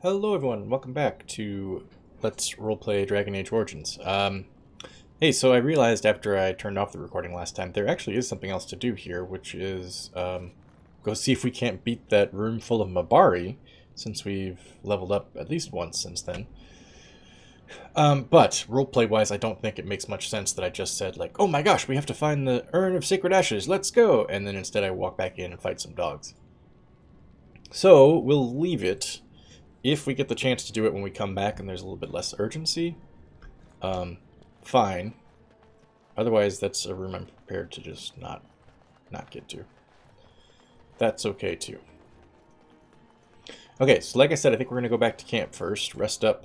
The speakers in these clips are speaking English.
Hello everyone, welcome back to Let's Roleplay Dragon Age Origins. Hey, so I realized after I turned off the recording last time, there actually is something else to do here, which is go see if we can't beat that room full of Mabari, since we've leveled up at least once since then. But roleplay-wise, I don't think it makes much sense that I just said, like, oh my gosh, we have to find the Urn of Sacred Ashes, let's go! And then instead I walk back in and fight some dogs. So, we'll leave it. If we get the chance to do it when we come back and there's a little bit less urgency, fine. Otherwise, that's a room I'm prepared to just not get to. That's okay, too. Okay, so like I said, I think we're going to go back to camp first, rest up,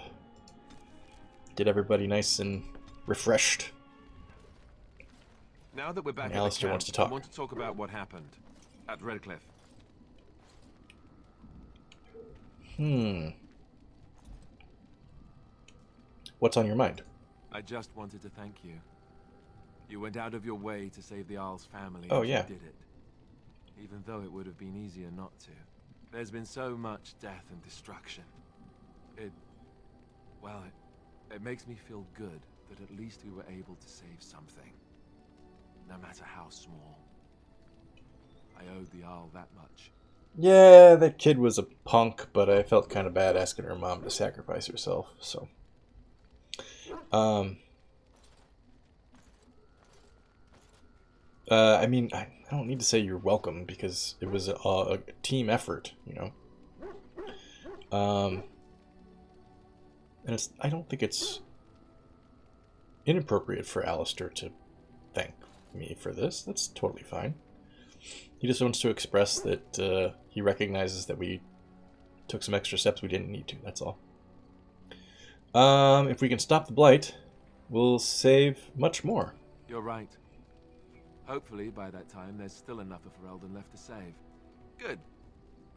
get everybody nice and refreshed. Now that we're back And at Alistair the camp, wants to talk. I want to talk about what happened at Redcliffe. What's on your mind? I just wanted to thank you. You went out of your way to save the Isle's family. Oh, and yeah. You did it. Even though it would have been easier not to. There's been so much death and destruction. It makes me feel good that at least we were able to save something. No matter how small. I owed the Isle that much. Yeah, that kid was a punk, but I felt kind of bad asking her mom to sacrifice herself, so... I mean, I don't need to say you're welcome because it was a team effort, you know. And I don't think it's inappropriate for Alistair to thank me for this. That's totally fine. He just wants to express that he recognizes that we took some extra steps we didn't need to. That's all. If we can stop the blight, we'll save much more. You're right. Hopefully, by that time, there's still enough of Ferelden left to save. Good.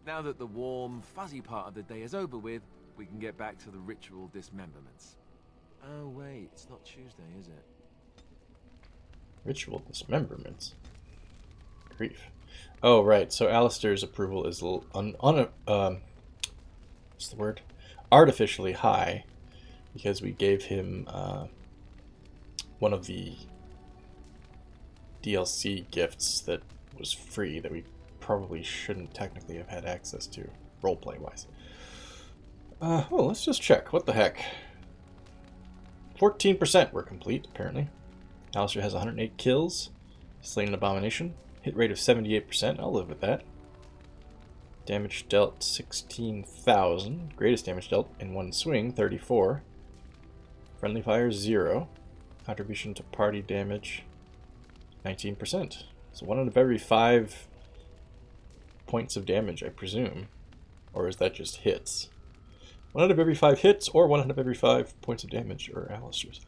Now that the warm, fuzzy part of the day is over with, we can get back to the ritual dismemberments. Oh wait, it's not Tuesday, is it? Ritual dismemberments. Grief. Oh, right. So Alistair's approval is what's the word? Artificially high, because we gave him one of the DLC gifts that was free that we probably shouldn't technically have had access to, roleplay-wise. Well, let's just check. What the heck? 14% were complete, apparently. Alistair has 108 kills. Slain an abomination. Hit rate of 78%. I'll live with that. Damage dealt 16,000. Greatest damage dealt in one swing, 34. Friendly fire, 0. Contribution to party damage, 19%. So 1 out of every 5 points of damage, I presume. Or is that just hits? 1 out of every 5 hits, or 1 out of every 5 points of damage, or Alistair's.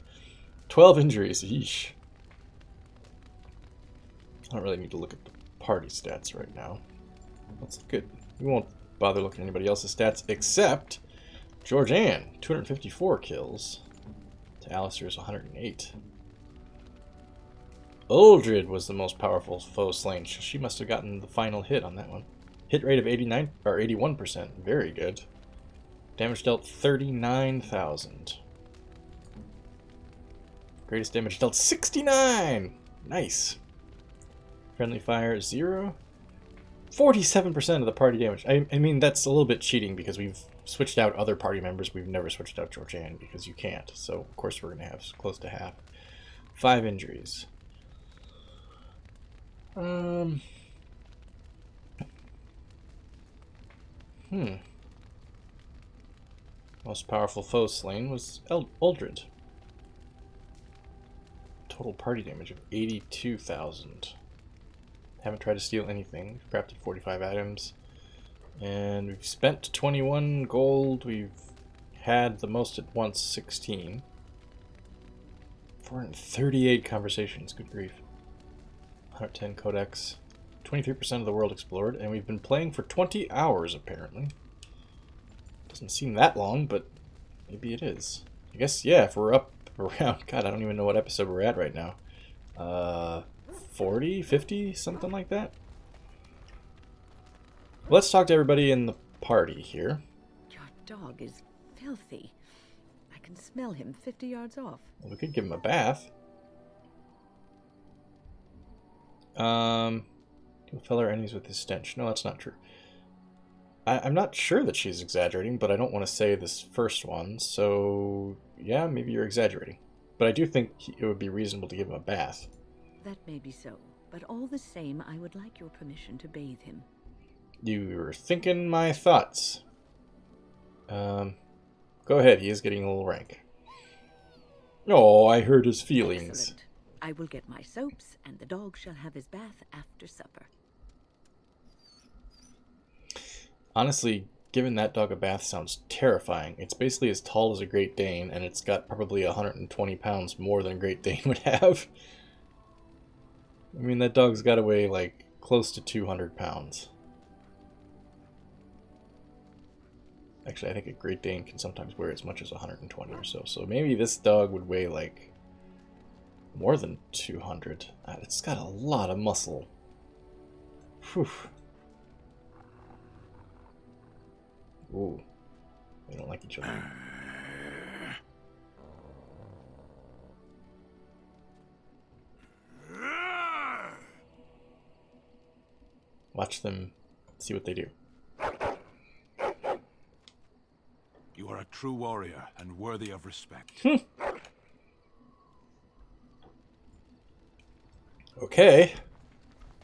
12 injuries, yeesh. I don't really need to look at the party stats right now. That's good. We won't bother looking at anybody else's stats, except Georgianne, 254 kills, to Alistair's 108. Uldred was the most powerful foe slain. She must have gotten the final hit on that one. Hit rate of 89 or 81%. Very good. Damage dealt 39,000. Greatest damage dealt 69. Nice. Friendly fire 0. 47% of the party damage. I mean, that's a little bit cheating because we've switched out other party members. We've never switched out Georgianne because you can't. So, of course, we're going to have close to half. 5 injuries. Most powerful foe slain was Uldred. Total party damage of 82,000. Haven't tried to steal anything. We've crafted 45 items. And we've spent 21 gold. We've had the most at once, 16. 438 conversations. Good grief. 110 codex. 23% of the world explored. And we've been playing for 20 hours, apparently. Doesn't seem that long, but maybe it is. I guess, yeah, if we're up around... God, I don't even know what episode we're at right now. 40, 50, something like that. Let's talk to everybody in the party here. Your dog is filthy. I can smell him 50 yards off. Well, we could give him a bath. Kill fellow enemies with his stench. No, that's not true. I'm not sure that she's exaggerating, but I don't want to say this first one, so yeah, maybe you're exaggerating. But I do think it would be reasonable to give him a bath. That may be so, but all the same, I would like your permission to bathe him. You were thinking my thoughts. Go ahead, he is getting a little rank. Oh, I hurt his feelings. Excellent. I will get my soaps, and the dog shall have his bath after supper. Honestly, giving that dog a bath sounds terrifying. It's basically as tall as a Great Dane, and it's got probably 120 pounds more than a Great Dane would have. I mean, that dog's got to weigh, like, close to 200 pounds. Actually, I think a Great Dane can sometimes weigh as much as 120 or so. So maybe this dog would weigh, like, more than 200. It's got a lot of muscle. Whew. Ooh. They don't like each other. Watch them see what they do. You are a true warrior and worthy of respect. Okay.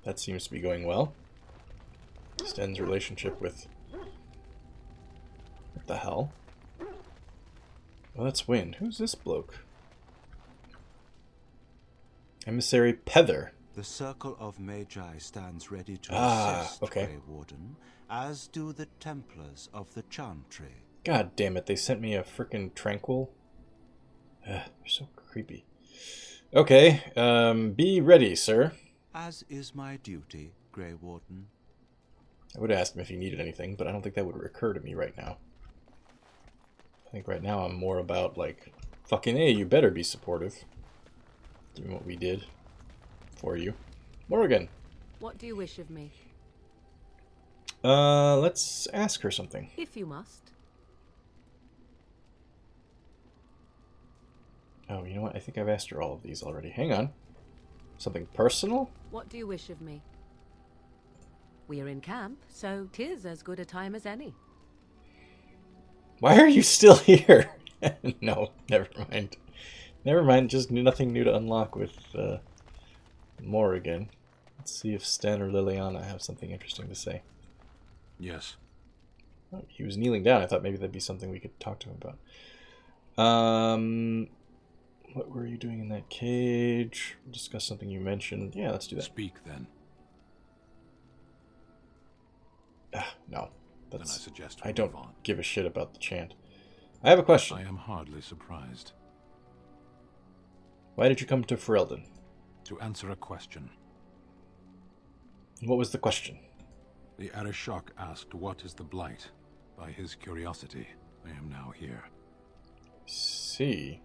That seems to be going well. Sten's relationship with... What the hell? Well, let's win. Who's this bloke? Emissary Pether. The Circle of Magi stands ready to assist, okay. Grey Warden, as do the Templars of the Chantry. God damn it, they sent me a frickin' tranquil. They're so creepy. Okay, be ready, sir. As is my duty, Grey Warden. I would ask him if he needed anything, but I don't think that would occur to me right now. I think right now I'm more about, like, fucking A, you better be supportive. Given what we did for you. Morrigan. What do you wish of me? Let's ask her something. If you must. Oh, you know what? I think I've asked her all of these already. Hang on. Something personal? What do you wish of me? We are in camp, so 'tis as good a time as any. Why are you still here? No, never mind. Never mind, just nothing new to unlock with Morrigan. Let's see if Sten or Liliana have something interesting to say. Yes. Oh, he was kneeling down. I thought maybe that'd be something we could talk to him about. What were you doing in that cage? We'll discuss something you mentioned. Yeah, let's do that. Speak then. No. Then I suggest I we don't move on. give a shit about the chant. I have a question. I am hardly surprised. Why did you come to Ferelden? To answer a question. What was the question? The Arishok asked what is the Blight. By his curiosity, I am now here. See.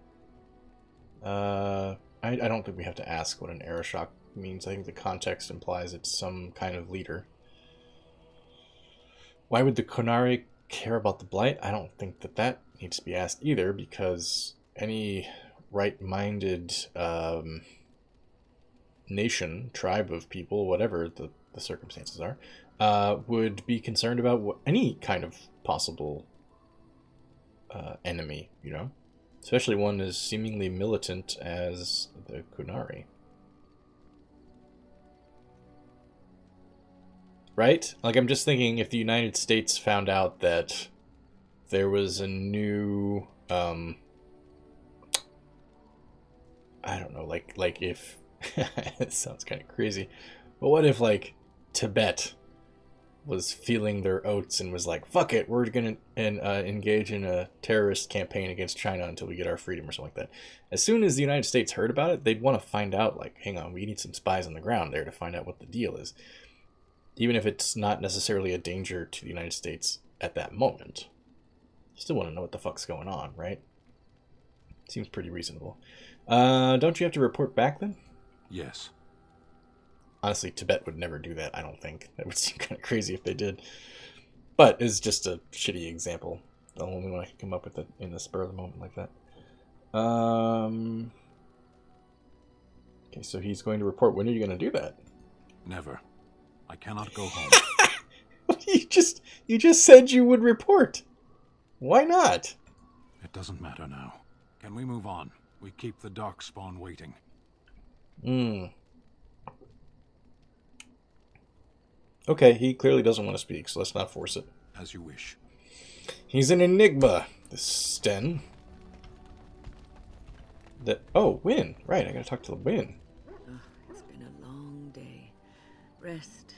I don't think we have to ask what an Arishok means. I think the context implies it's some kind of leader. Why would the Qunari care about the Blight? I don't think that needs to be asked either, because any right-minded nation, tribe of people, whatever the circumstances are, would be concerned about any kind of possible enemy, you know? Especially one as seemingly militant as the Qunari. Right? Like, I'm just thinking if the United States found out that there was a new, I don't know, like if, it sounds kind of crazy, but what if, like, Tibet was feeling their oats and was like, fuck it, we're going to engage in a terrorist campaign against China until we get our freedom or something like that. As soon as the United States heard about it, they'd want to find out, like, hang on, we need some spies on the ground there to find out what the deal is. Even if it's not necessarily a danger to the United States at that moment. You still want to know what the fuck's going on, right? Seems pretty reasonable. Don't you have to report back then? Yes. Honestly, Tibet would never do that, I don't think. That would seem kind of crazy if they did. But it's just a shitty example. the only one I can come up with in the spur of the moment like that. Okay, so he's going to report. When are you going to do that? Never. I cannot go home. You just said you would report. Why not? It doesn't matter now. Can we move on? We keep the dark spawn waiting. Okay, he clearly doesn't want to speak, so let's not force it. As you wish. He's an enigma, this Sten. Wynn. Right, I gotta talk to the Wynn. Oh, it's been a long day. Rest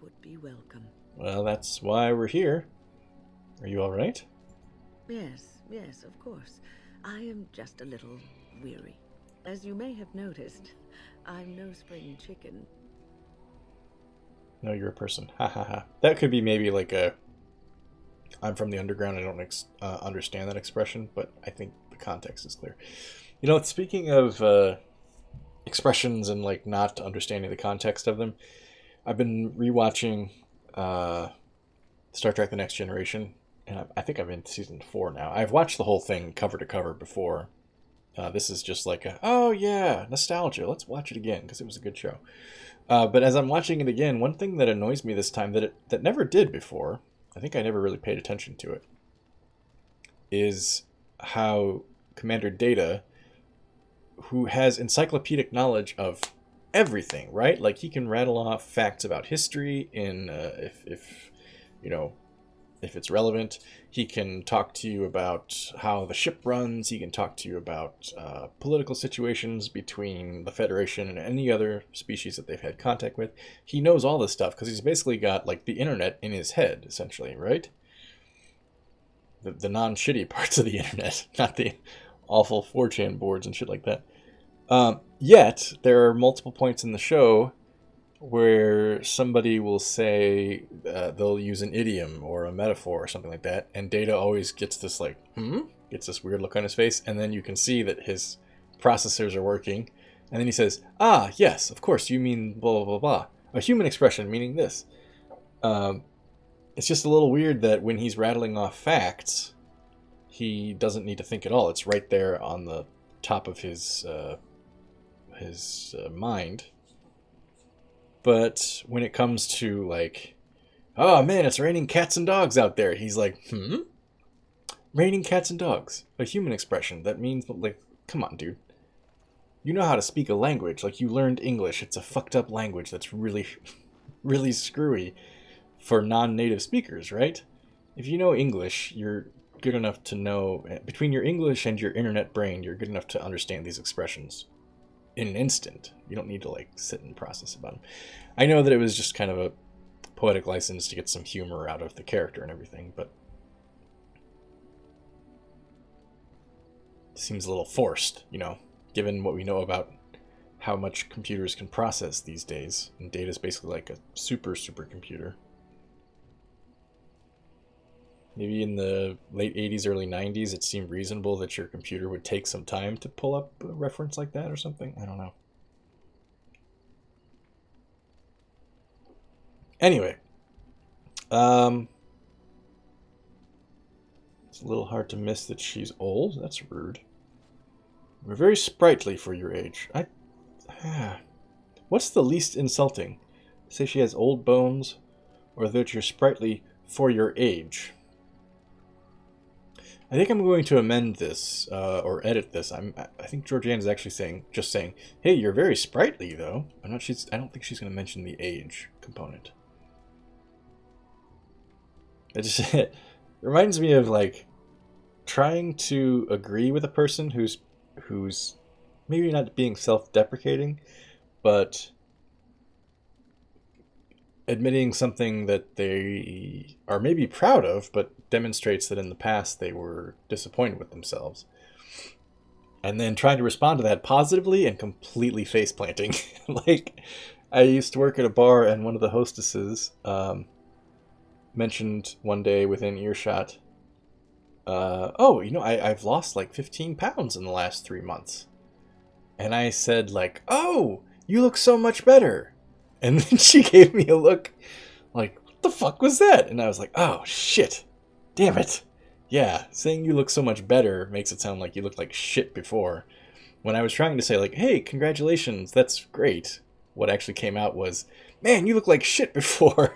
would be welcome. Well, that's why we're here. Are you alright? Yes, of course. I am just a little weary. As you may have noticed, I'm no spring chicken. No, you're a person. Ha ha ha. That could be maybe like I'm from the underground, I don't understand that expression, but I think the context is clear. You know, speaking of expressions and like not understanding the context of them, I've been rewatching Star Trek The Next Generation, and I think I'm in season 4 now. I've watched the whole thing cover to cover before. This is just like oh yeah, nostalgia, let's watch it again, because it was a good show. But as I'm watching it again, one thing that annoys me this time that never did before, I think I never really paid attention to it, is how Commander Data, who has encyclopedic knowledge of everything, right? Like he can rattle off facts about history in if it's relevant. He can talk to you about how the ship runs. He can talk to you about political situations between the Federation and any other species that they've had contact with. He knows all this stuff because he's basically got like the internet in his head, essentially, right? The non-shitty parts of the internet, not the awful 4chan boards and shit like that. Yet, there are multiple points in the show where somebody will say they'll use an idiom or a metaphor or something like that, and Data always gets this like, gets this weird look on his face, and then you can see that his processors are working, and then he says, yes, of course, you mean blah, blah, blah, blah. A human expression meaning this. It's just a little weird that when he's rattling off facts, he doesn't need to think at all. It's right there on the top of his mind. But when it comes to like, oh man, it's raining cats and dogs out there, he's like, raining cats and dogs, a human expression that means like, come on, dude, you know how to speak a language, like you learned English. It's a fucked up language that's really really screwy for non-native speakers, right? If you know English, you're good enough to know, between your English and your internet brain, you're good enough to understand these expressions in an instant. You don't need to like sit and process about them. I know that it was just kind of a poetic license to get some humor out of the character and everything, but it seems a little forced, given what we know about how much computers can process these days. And Data is basically like a super computer. Maybe in the late 80s, early 90s, it seemed reasonable that your computer would take some time to pull up a reference like that or something. I don't know. Anyway. It's a little hard to miss that she's old. That's rude. We're very sprightly for your age. What's the least insulting? Say she has old bones, or that you're sprightly for your age? I think I'm going to amend this, or edit this. I think Georgianne is actually saying, hey, you're very sprightly, though. I don't think she's going to mention the age component. It reminds me of, like, trying to agree with a person who's maybe not being self-deprecating, but admitting something that they are maybe proud of, but demonstrates that in the past they were disappointed with themselves. And then trying to respond to that positively and completely face planting. Like, I used to work at a bar, and one of the hostesses mentioned one day within earshot, I've lost like 15 pounds in the last 3 months. And I said like, oh, you look so much better. And then she gave me a look like, what the fuck was that? And I was like, oh, shit. Damn it. Yeah, saying you look so much better makes it sound like you looked like shit before. When I was trying to say, like, hey, congratulations, that's great, what actually came out was, man, you look like shit before.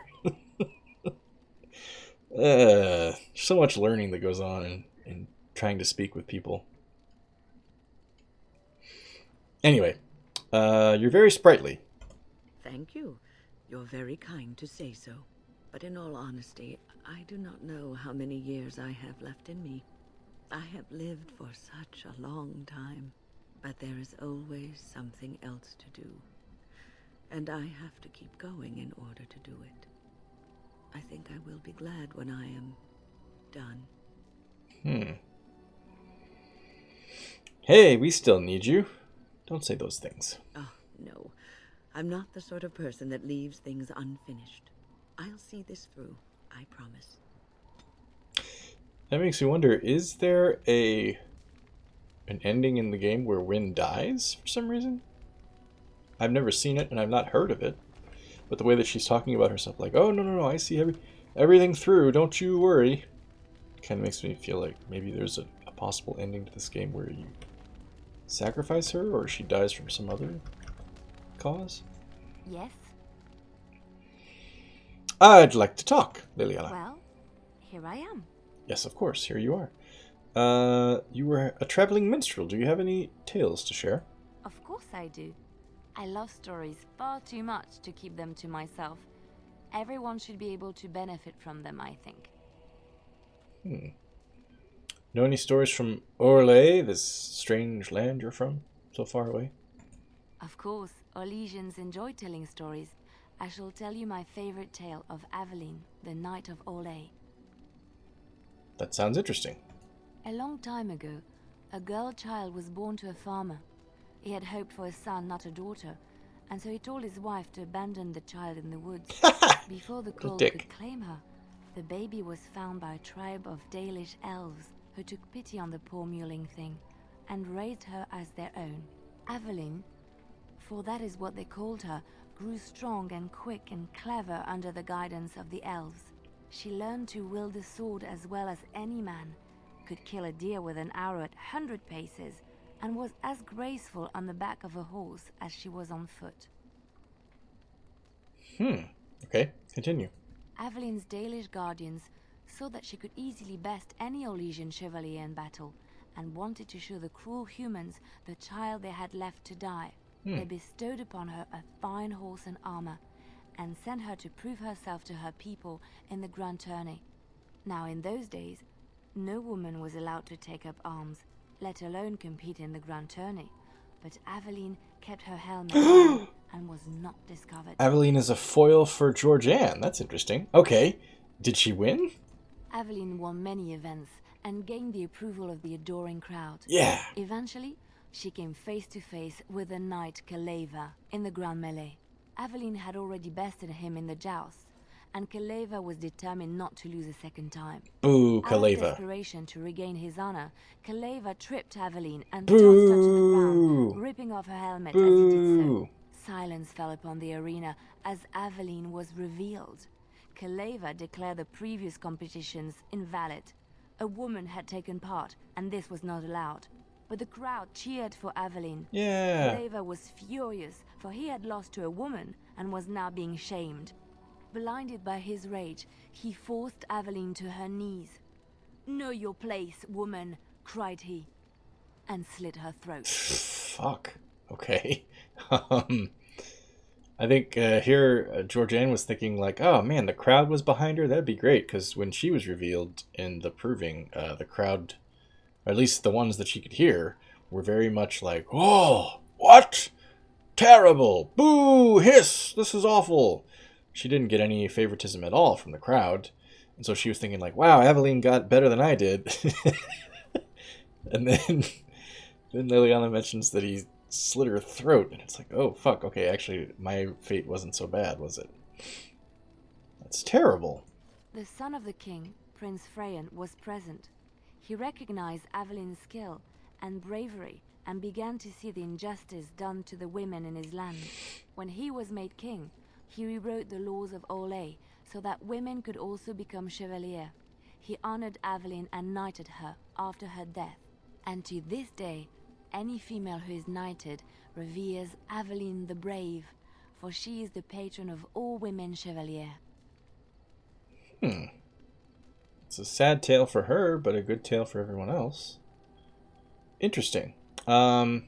So much learning that goes on in trying to speak with people. Anyway, you're very sprightly. Thank you. You're very kind to say so. But in all honesty, I do not know how many years I have left in me. I have lived for such a long time, but there is always something else to do. And I have to keep going in order to do it. I think I will be glad when I am done. Hey, we still need you. Don't say those things. Oh, no. I'm not the sort of person that leaves things unfinished. I'll see this through, I promise. That makes me wonder, is there an ending in the game where Wynne dies for some reason? I've never seen it and I've not heard of it. But the way that she's talking about herself, like, oh, no, I see everything through, don't you worry. Kind of makes me feel like maybe there's a possible ending to this game where you sacrifice her or she dies from some other cause. Yes? I'd like to talk, Liliana. Well, here I am. Yes, of course, here you are. You were a traveling minstrel. Do you have any tales to share? Of course I do. I love stories far too much to keep them to myself. Everyone should be able to benefit from them, I think. Know any stories from Orlais, this strange land you're from, so far away? Of course, Orlesians enjoy telling stories. I shall tell you my favorite tale of Aveline, the Knight of Orlais. That sounds interesting. A long time ago, a girl child was born to a farmer. He had hoped for a son, not a daughter, and so he told his wife to abandon the child in the woods. Before the cold could claim her, the baby was found by a tribe of Dalish elves who took pity on the poor mewling thing and raised her as their own. Aveline, for that is what they called her, grew strong and quick and clever under the guidance of the elves. She learned to wield the sword as well as any man, could kill a deer with an arrow at 100 paces, and was as graceful on the back of a horse as she was on foot. Okay, continue. Aveline's Dalish guardians saw that she could easily best any Orlesian chevalier in battle, and wanted to show the cruel humans the child they had left to die. They bestowed upon her a fine horse and armor, and sent her to prove herself to her people in the grand tourney. Now in those days, no woman was allowed to take up arms, let alone compete in the grand tourney. But Aveline kept her helmet on and was not discovered. Aveline is a foil for Georgianne. That's interesting. Okay, did she win? Aveline won many events and gained the approval of the adoring crowd. Yeah. Eventually, she came face to face with the knight Kaleva in the grand melee. Aveline had already bested him in the joust, and Kaleva was determined not to lose a second time. Boo, Out of Kaleva. desperation to regain his honor, Kaleva tripped Aveline and tossed her to the ground, ripping off her helmet as he did so. Silence fell upon the arena as Aveline was revealed. Kaleva declared the previous competitions invalid. A woman had taken part, and this was not allowed. But the crowd cheered for Aveline. Yeah. Kaleva was furious, for he had lost to a woman and was now being shamed. Blinded by his rage, he forced Aveline to her knees. "Know your place, woman," cried he, and slit her throat. Fuck. Okay. I think here Georgianne was thinking like, oh man, the crowd was behind her. That'd be great, because when she was revealed in the proving, the crowd, or at least the ones that she could hear, were very much like, oh, what? Terrible! Boo! Hiss! This is awful! She didn't get any favoritism at all from the crowd, and so she was thinking like, wow, Aveline got better than I did. And then Liliana mentions that he slit her throat, and it's like, oh fuck, okay, actually my fate wasn't so bad, was it? That's terrible. The son of the king, Prince Freyan, was present. He recognized Aveline's skill and bravery and began to see the injustice done to the women in his land. When he was made king, he rewrote the laws of Orlais so that women could also become chevalier. he honored Aveline and knighted her after her death. And to this day, any female who is knighted reveres Aveline the Brave, for she is the patron of all women chevalier. It's a sad tale for her, but a good tale for everyone else. Interesting. I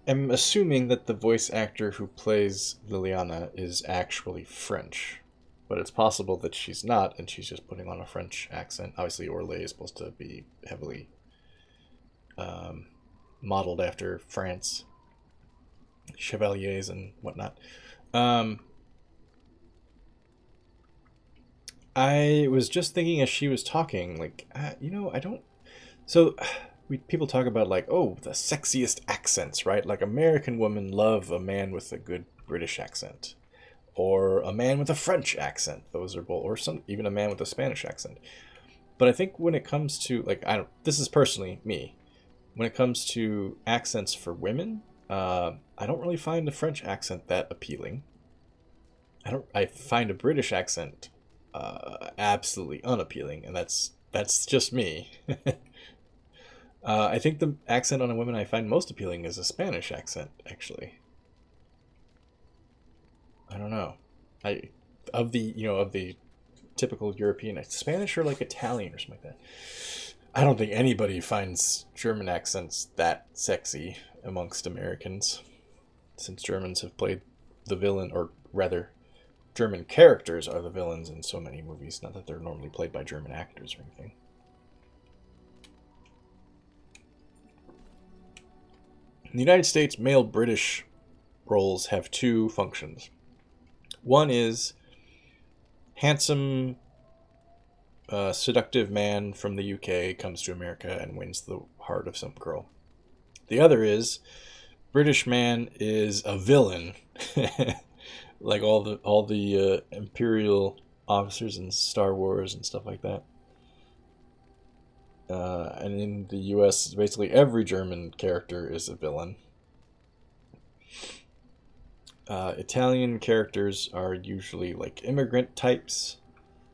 am assuming that the voice actor who plays Liliana is actually French, but it's possible that she's not, and she's just putting on a French accent. Obviously, Orlais is supposed to be heavily modeled after France, chevaliers and whatnot. I was just thinking as she was talking, like, I don't. So, people talk about, like, oh, the sexiest accents, right? Like, American women love a man with a good British accent, or a man with a French accent. Those are both, or even a man with a Spanish accent. But I think when it comes to, like, this is personally me. When it comes to accents for women, I don't really find the French accent that appealing. I find a British accent absolutely unappealing, and that's just me. I think the accent on a woman I find most appealing is a Spanish accent, actually. I don't know. Of the typical European, Spanish or like Italian or something like that. I don't think anybody finds German accents that sexy amongst Americans, since Germans have played the villain, or rather, German characters are the villains in so many movies. Not that they're normally played by German actors or anything. In the United States, male British roles have two functions. One is handsome, seductive man from the UK comes to America and wins the heart of some girl. The other is British man is a villain, like all the Imperial officers in Star Wars and stuff like that. And in the US, basically every German character is a villain. Italian characters are usually like immigrant types.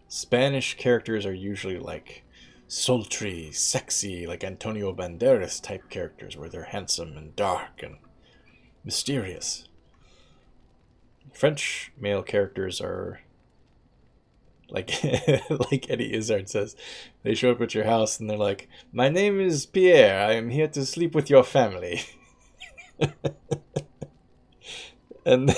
Spanish characters are usually like sultry, sexy, like Antonio Banderas type characters, where they're handsome and dark and mysterious. French male characters are like like Eddie Izzard says, they show up at your house and they're like, "My name is Pierre. I am here to sleep with your family." and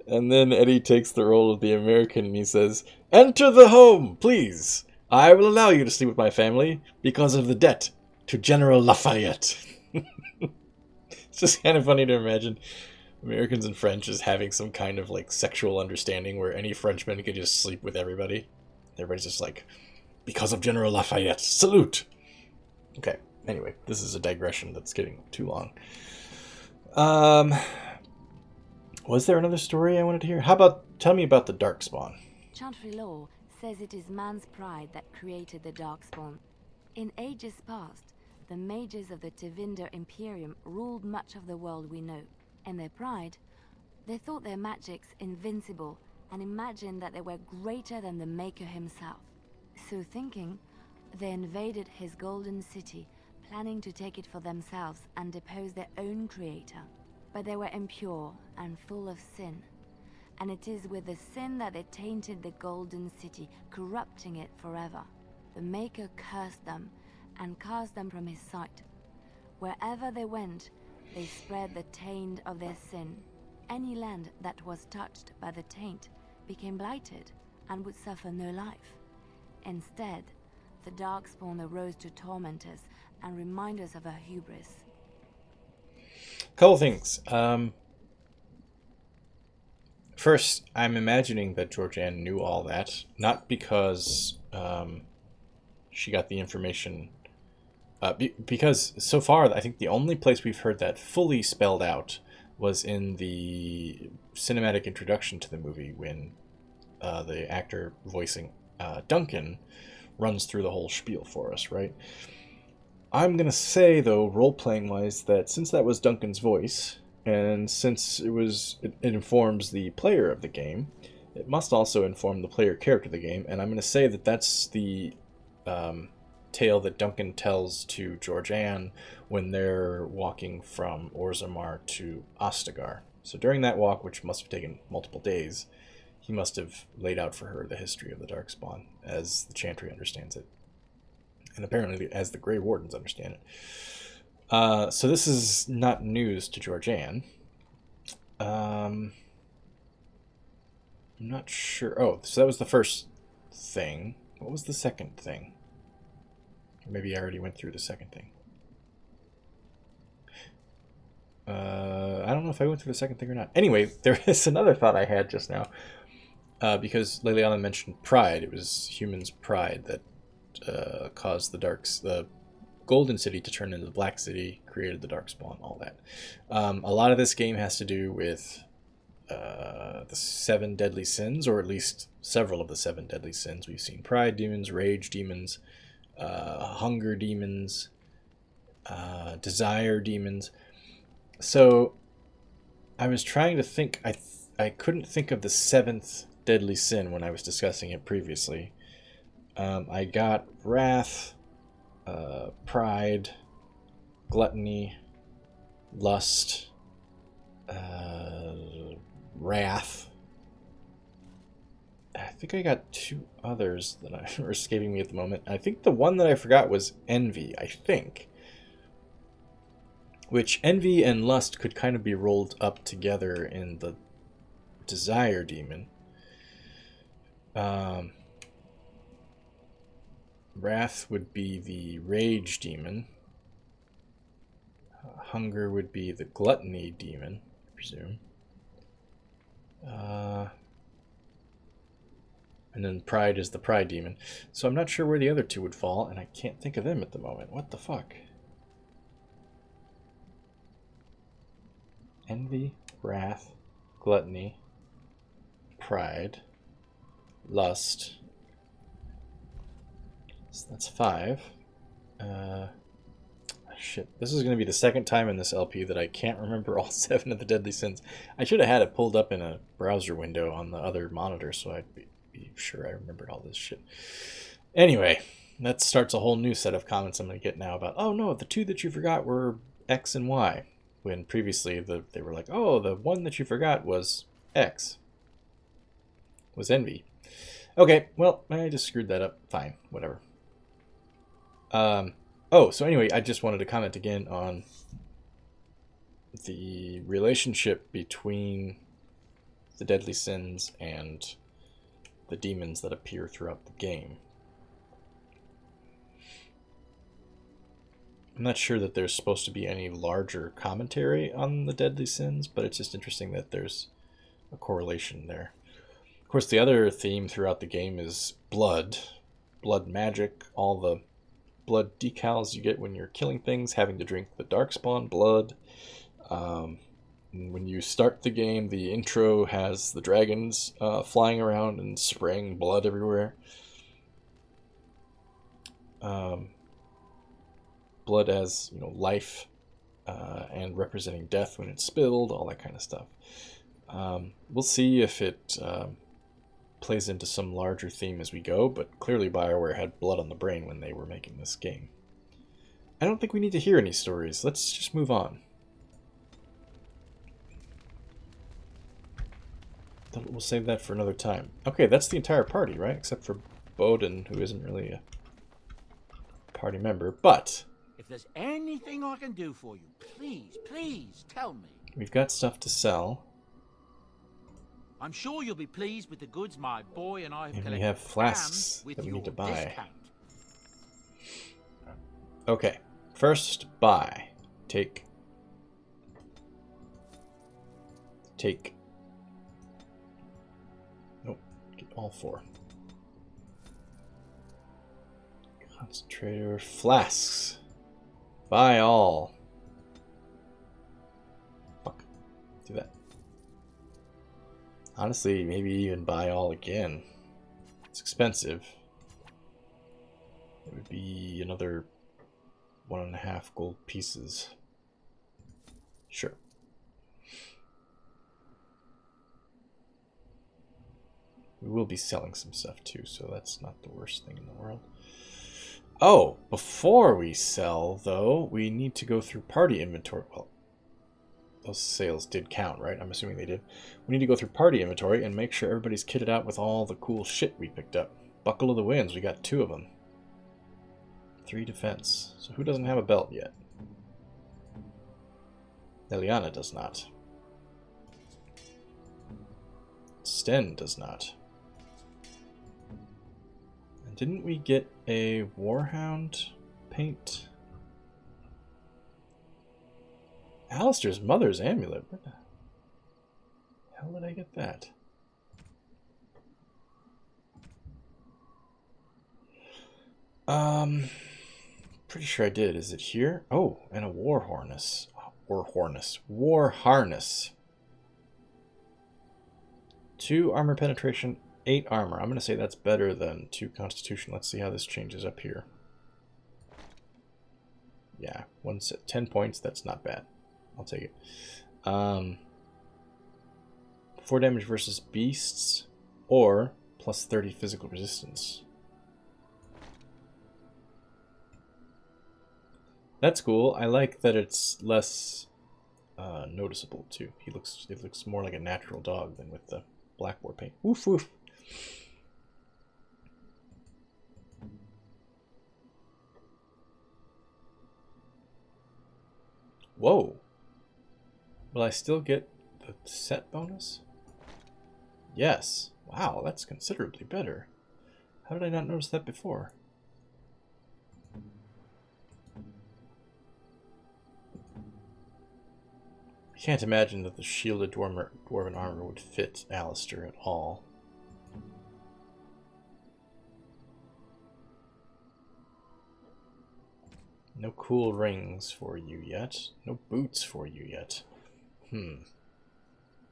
then Eddie takes the role of the American and he says, "Enter the home, please. I will allow you to sleep with my family because of the debt to General Lafayette." It's just kind of funny to imagine Americans and French is having some kind of like sexual understanding where any Frenchman could just sleep with everybody. Everybody's just like, "Because of General Lafayette, salute." Okay, anyway, this is a digression that's getting too long. Was there another story I wanted to hear? Tell me about the Darkspawn. Chantry law says it is man's pride that created the Darkspawn. In ages past, the mages of the Tevinder Imperium ruled much of the world we know. In their pride, they thought their magics invincible and imagined that they were greater than the Maker himself. So thinking, they invaded his golden city, planning to take it for themselves and depose their own creator. But they were impure and full of sin, and it is with the sin that they tainted the golden city, corrupting it forever. The Maker cursed them and cast them from his sight. Wherever they went, they spread the taint of their sin. Any land that was touched by the taint became blighted and would suffer no life. Instead, the Darkspawn arose to torment us and remind us of our hubris. Couple things. First, I'm imagining that Georgianne knew all that, not because she got the information. Because so far, I think the only place we've heard that fully spelled out was in the cinematic introduction to the movie when the actor voicing Duncan runs through the whole spiel for us, right? I'm going to say, though, role-playing wise, that since that was Duncan's voice, and since it informs the player of the game, it must also inform the player character of the game, and I'm going to say that that's the tale that Duncan tells to Georgianne when they're walking from Orzammar to Ostagar. So during that walk, which must have taken multiple days, he must have laid out for her the history of the Darkspawn, as the Chantry understands it. And apparently as the Grey Wardens understand it. So this is not news to Georgianne. I'm not sure. Oh, so that was the first thing. What was the second thing? Or maybe I already went through the second thing. I don't know if I went through the second thing or not. Anyway, there is another thought I had just now. Because Leliana mentioned pride. It was humans' pride that caused the Golden City to turn into the Black City, created the Darkspawn, all that. A lot of this game has to do with the 7 deadly sins, or at least several of the 7 deadly sins. We've seen pride demons, rage demons, hunger demons, desire demons. So I was trying to think. I couldn't think of the 7th deadly sin when I was discussing it previously. I got wrath, pride, gluttony, lust, wrath. I think I got 2 others that are escaping me at the moment. I think the one that I forgot was envy, I think. Which envy and lust could kind of be rolled up together in the desire demon. Wrath would be the rage demon. Hunger would be the gluttony demon, I presume. And then pride is the pride demon. So I'm not sure where the other 2 would fall, and I can't think of them at the moment. What the fuck? Envy, wrath, gluttony, pride, lust. So that's 5. Shit. This is going to be the second time in this LP that I can't remember all 7 of the deadly sins. I should have had it pulled up in a browser window on the other monitor so I'd be sure I remembered all this shit. Anyway, that starts a whole new set of comments I'm going to get now about, oh no, the 2 that you forgot were X and Y. When previously they were like, oh, the one that you forgot was X. Was envy. Okay, well, I just screwed that up. Fine, whatever. So anyway, I just wanted to comment again on the relationship between the deadly sins and the demons that appear throughout the game. I'm not sure that there's supposed to be any larger commentary on the deadly sins, but it's just interesting that there's a correlation there. Of course, the other theme throughout the game is blood. Blood magic, all the blood decals you get when you're killing things, having to drink the Darkspawn blood. When you start the game, the intro has the dragons flying around and spraying blood everywhere. Blood as, life and representing death when it's spilled, all that kind of stuff. We'll see if it plays into some larger theme as we go, but clearly Bioware had blood on the brain when they were making this game. I don't think we need to hear any stories. Let's just move on. We'll save that for another time. Okay, that's the entire party, right? Except for Bowden, who isn't really a party member, but if there's anything I can do for you, please tell me. We've got stuff to sell. I'm sure you'll be pleased with the goods my boy and I have collected. And we have flasks that we need to buy. Discount. Okay, first buy. Take. Nope, get all 4. Concentrator, flasks. Buy all. Fuck. Do that. Honestly, maybe even buy all again. It's expensive. It would be another 1.5 gold pieces. Sure. We will be selling some stuff too, so that's not the worst thing in the world. Oh, before we sell, though, we need to go through party inventory. Well, those sales did count, right? I'm assuming they did. We need to go through party inventory and make sure everybody's kitted out with all the cool shit we picked up. Buckle of the Winds, we got 2 of them. 3 defense. So who doesn't have a belt yet? Liliana does not. Sten does not. And didn't we get a Warhound paint? Alistair's mother's amulet. Where the hell did I get that? Pretty sure I did. Is it here? Oh, and a war harness. War harness. 2 armor penetration, 8 armor. I'm going to say that's better than 2 constitution. Let's see how this changes up here. Yeah, 10 points. That's not bad. I'll take it. 4 damage versus beasts, or plus 30 physical resistance. That's cool. I like that it's less noticeable too. It looks more like a natural dog than with the black war paint. Woof woof. Whoa. Will I still get the set bonus? Yes. Wow, that's considerably better. How did I not notice that before? I can't imagine that the shielded dwarven armor would fit Alistair at all. No cool rings for you yet. No boots for you yet.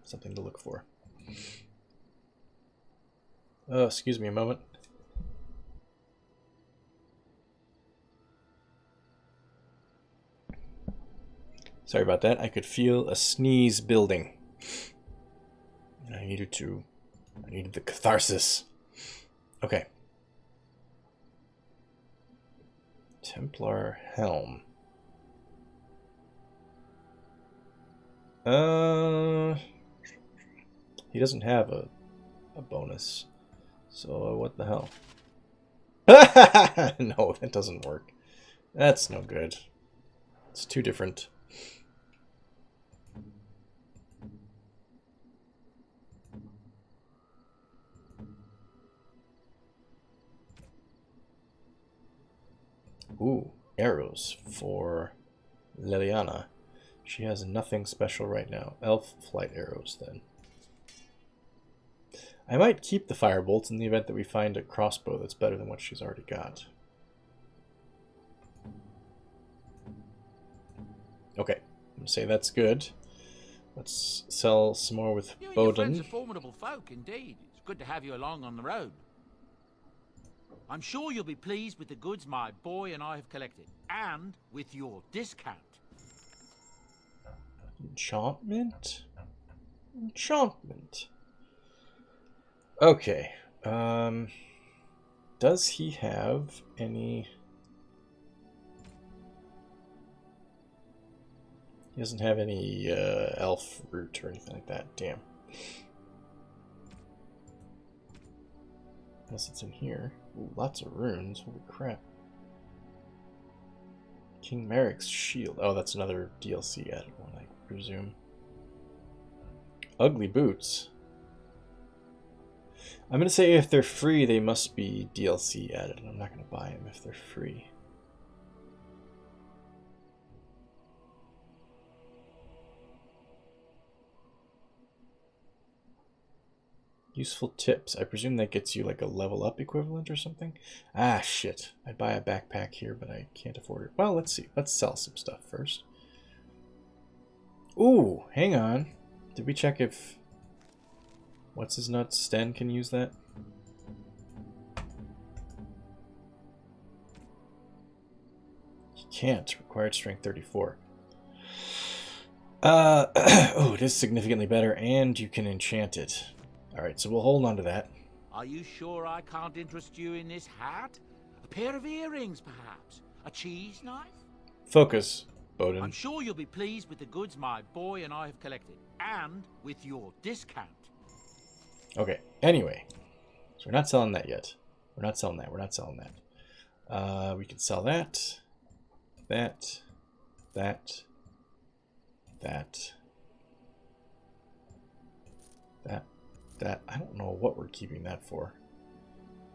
Something to look for. Oh, excuse me a moment. Sorry about that. I could feel a sneeze building. I needed the catharsis. Okay. Templar helm. He doesn't have a bonus. So what the hell? No, that doesn't work. That's no good. It's too different. Ooh, arrows for Liliana. She has nothing special right now. Elf flight arrows, then. I might keep the firebolts in the event that we find a crossbow that's better than what she's already got. Okay, I'm going to say that's good. Let's sell some more with You and Bowden. your friends are formidable folk, indeed. It's good to have you along on the road. I'm sure you'll be pleased with the goods my boy and I have collected, and with your discount. Enchantment? Enchantment. Okay. Does he have any... He doesn't have any elf root or anything like that. Damn. Unless it's in here. Ooh, lots of runes. Holy crap. King Merrick's shield. Oh, that's another DLC added one, I presume. Ugly boots. I'm going to say if they're free, they must be DLC added. I'm not going to buy them if they're free. Useful tips. I presume that gets you like a level up equivalent or something. Ah, shit. I'd buy a backpack here, but I can't afford it. Well, let's see. Let's sell some stuff first. Ooh, hang on. Did we check if... What's his nuts? Sten can use that? He can't. Required strength 34. Oh, it is significantly better, and you can enchant it. Alright, so we'll hold on to that. Are you sure I can't interest you in this hat? A pair of earrings, perhaps? A cheese knife? Focus, Bowden. I'm sure you'll be pleased with the goods my boy and I have collected, and with your discount. Okay, anyway. So we're not selling that yet. We're not selling that. We're not selling that. We can sell that. That. That. That. That. I don't know what we're keeping that for.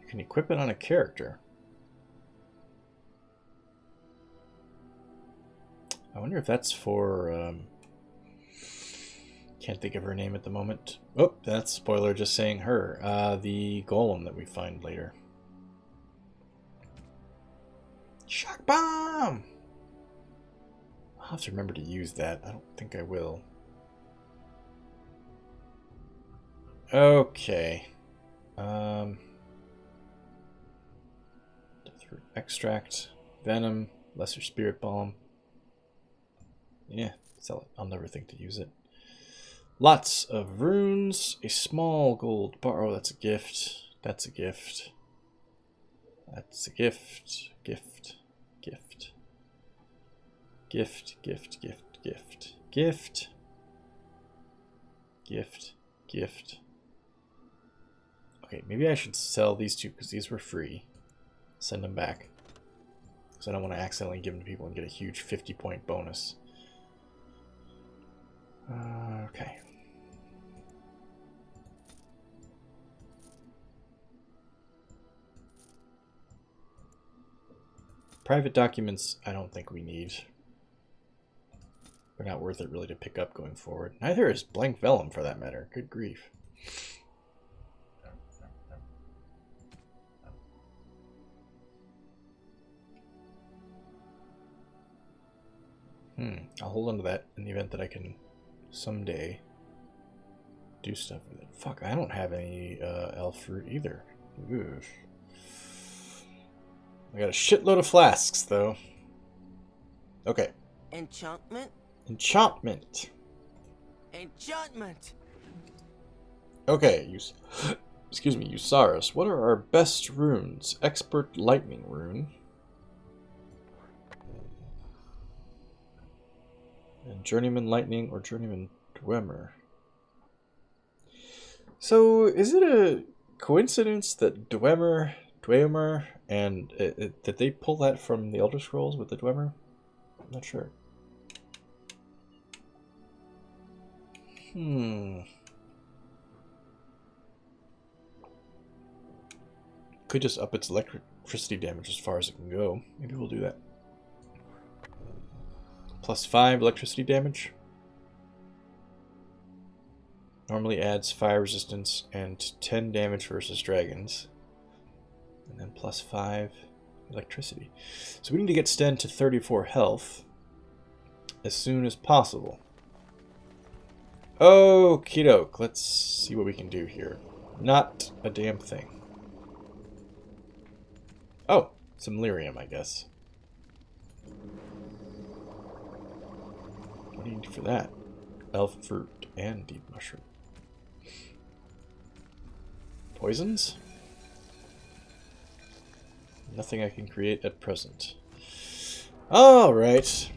You can equip it on a character. I wonder if that's for... can't think of her name at the moment. Oh, that's spoiler just saying her. The golem that we find later. Shock bomb! I'll have to remember to use that. I don't think I will. Okay. Deathroot extract, venom, lesser spirit bomb. Yeah, sell it. I'll never think to use it. Lots of runes, a small gold bar. Oh, that's a gift. That's a gift. That's a gift. Gift. Gift. Gift. Gift. Gift. Gift. Gift. Gift. Gift. Okay, maybe I should sell these two because these were free. Send them back. Because I don't want to accidentally give them to people and get a huge 50-point bonus. Okay. Private documents, I don't think we need. They're not worth it really to pick up going forward. Neither is blank vellum for that matter. Good grief. I'll hold on to that in the event that I can someday do stuff with it. Fuck, I don't have any elf fruit either. Oof. I got a shitload of flasks, though. Okay. Enchantment? Enchantment. Enchantment! Okay, excuse me, Usaris. What are our best runes? Expert lightning rune. And journeyman lightning or journeyman dwemer. So, is it a coincidence that Dwemer, and did they pull that from the Elder Scrolls with the Dwemer? I'm not sure. Could just up its electricity damage as far as it can go. Maybe we'll do that. +5 electricity damage. Normally adds fire resistance and 10 damage versus dragons. And then +5 electricity. So we need to get Sten to 34 health as soon as possible. Okie doke. Let's see what we can do here. Not a damn thing. Oh, some lyrium, I guess. What do you need for that? Elf fruit and deep mushroom. Poisons? Nothing I can create at present. Alright.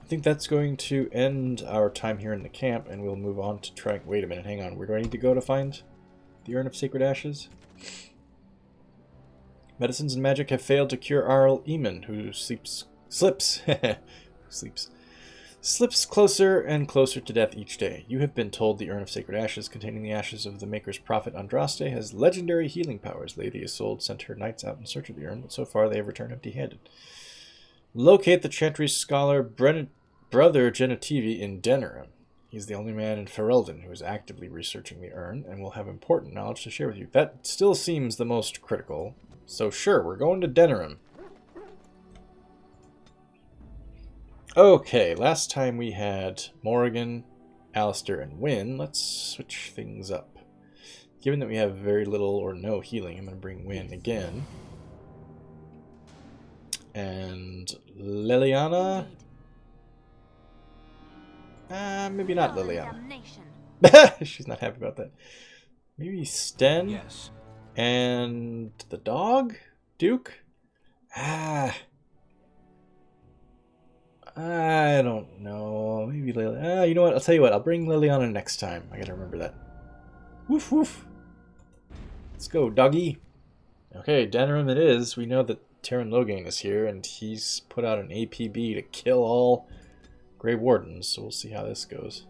I think that's going to end our time here in the camp, and we'll move on to try... Wait a minute, hang on. Where do I need to go to find the Urn of Sacred Ashes? Medicines and magic have failed to cure Arl Eamon, who slips closer and closer to death each day. You have been told the Urn of Sacred Ashes, containing the ashes of the Maker's prophet Andraste, has legendary healing powers. Lady Isolde sent her knights out in search of the urn, but so far they have returned empty-handed. Locate the Chantry scholar Brother Genitivi in Denerim. He's the only man in Ferelden who is actively researching the urn and will have important knowledge to share with you. That still seems the most critical. So sure, we're going to Denerim. Okay, last time we had Morrigan, Alistair, and Wynn. Let's switch things up. Given that we have very little or no healing, I'm going to bring Wynn again. And Liliana? Maybe not Liliana. She's not happy about that. Maybe Sten? Yes. And the dog? Duke? Ah. I don't know. Maybe Liliana. You know what? I'll tell you what. I'll bring Liliana next time. I gotta remember that. Woof woof. Let's go, doggy. Okay, Denerim it is. We know that Terran Logain is here, and he's put out an APB to kill all Grey Wardens, so we'll see how this goes.